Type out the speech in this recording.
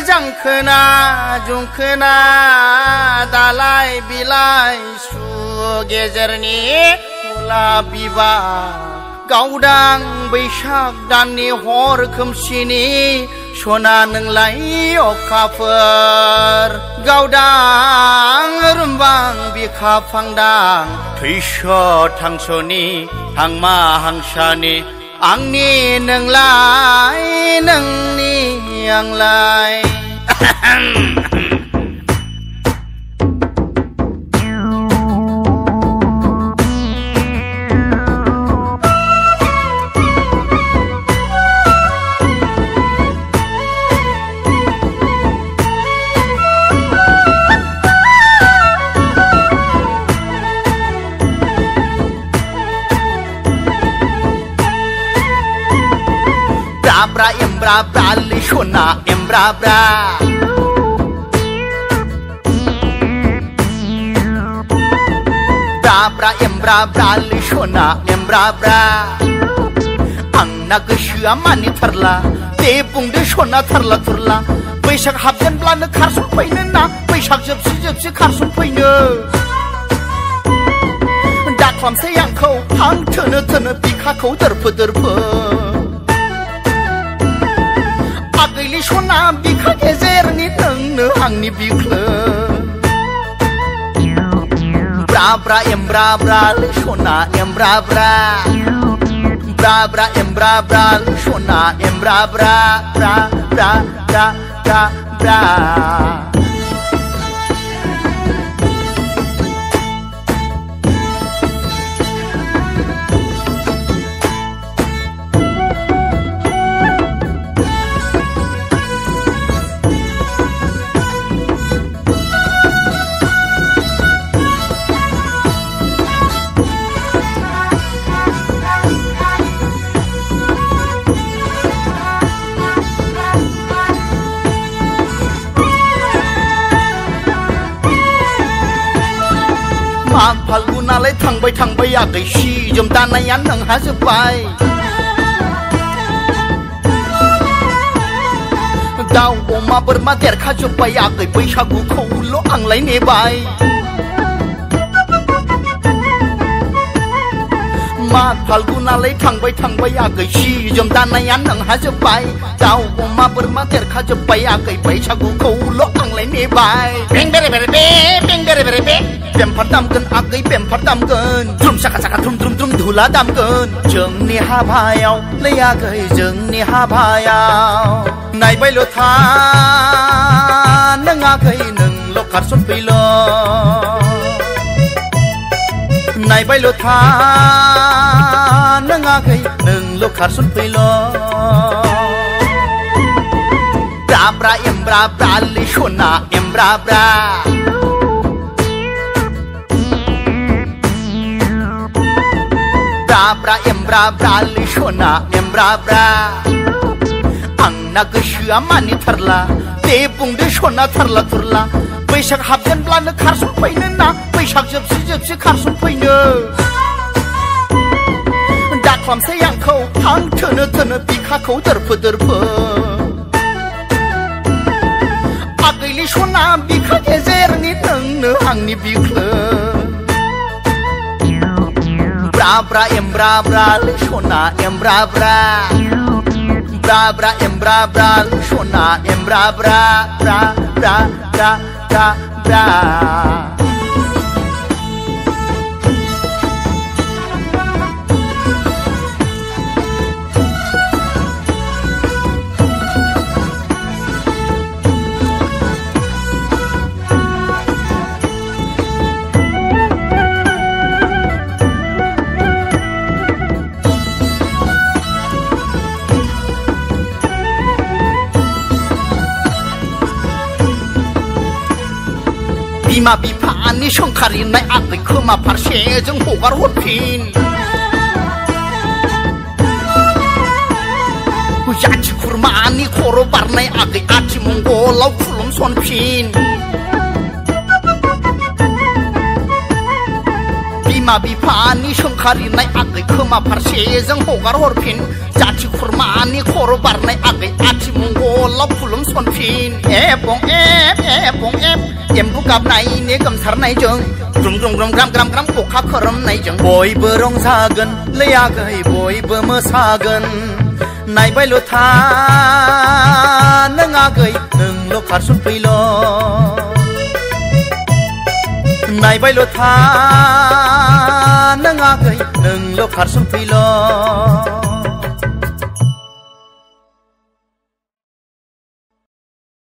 जांखोना जुंखोना दालाय बिलाय सु गेजेरनि मुला बिबार गावदां बैसाग दाननि हर खोमसिनि सना नोंलाय अखाफोर गावदां रुमबां बिखा फांदां थैस थांसनि हांमा हांसानि आंनि नोंलाय नोंनि आंलाय Embra embra bra lishona embra bra bra embra bra lishona embra bra Angna gosoa mani थारला दे बुंदो सना थारला थुरला बैसाग हाबजेनब्लानो खारसन फैनो ना बैसाग जोबसि जोबसि खारसन फैनो दा खालामसै आंखौ हां थोनो थोनो बिखाखौ दोरफो दोरफो आगैलि सना बिखा गेजेरनि नोंनो आंनि बिख्लो ब्रा ब्रा एमब्रा ब्रा सना एमब्रा ब्रा ब्रा ब्रा एमब्रा ब्रा सना एमब्रा ब्रा ब्रा ब्रा ब्रा ब्रा ब्रा माग फाल्गुनालाय थांबाय थांबाय आगै सि जोम दानाया नोंहा जोब्बाय दाउ अमा बोरमा देरखाजोब्बाय आगै बैसागुखौल' आंलाय नेबाय माग फाल्गुनालाय थांबाय थांबाय आगै सि जोम दानाया नोंहा जोब्बाय दाउ अमा बोरमा देरखाजोब्बाय आगै बैसागुखौल' आंलाय नेबाय बें बेरे बेरे बे बें बेरे बेरे बे बेमफार दामगोन आगै बेमफार दामगोन द्रुम साखा साखा द्रुम द्रुम द्रुम धुला दामगोन जोंनि हाबायाव लै आगै जोंनि हाबायाव नायबायल' था नों आगै नोंल' खारसन फैल' नायबायल' था नों आगै नोंल' खारसन फैल' ब्रा ब्रा एमब्रा ब्रा लै सना एमब्रा ब्रा ब्रा एमब्रा ब्रा सना एमब्रा ब्रा आंना गोसोआ मानि थारला दे बुंदो सना थारला थुरला बैसाग हाबजेनब्लानो खारसन फैनो ना बैसाग जोबसि जोबसि खारसन फैनो दा खालामसै आंखौ हां थोनो थोनो बिखाखौ दोरफो दोरफो आगैलि सना बिखा गेजेरनि नोंनो आंनि बिख्लो ब्रा ब्रा एमब्रा ब्रा सना एमब्रा ब्रा ब्रा ब्रा एमब्रा ब्रा सना एमब्रा ब्रा ब्रा ब्रा ब्रा ब्रा ब्रा बिमा बिफानि सोंखारिनाय आगै खोमा फारसेजों हगार हरफिन जाथि खुरमानि खर' बारनाय आगै आथिमंगलाव खुलुमसनफिन बिमा बिफानि सोंखारिनाय आगै खोमा फारसेजों हगार हरफिन जाथि खुरमानि खर' बारनाय आगै आथिमंगलाव खुलुमसनफिन एबं एब एम्बु गाबनायनि गोमसारनायजों ग्रुम ग्रुम ग्रुम ग्राम ग्राम ग्राम अखा खोरोमनायजों बयबो रंजागोन लै आगै बयबो मोसागोन नायबायल' था नों आगै नोंल' खारसनफैल' नायबायल' था नों आगै नोंल' खारसनफैल'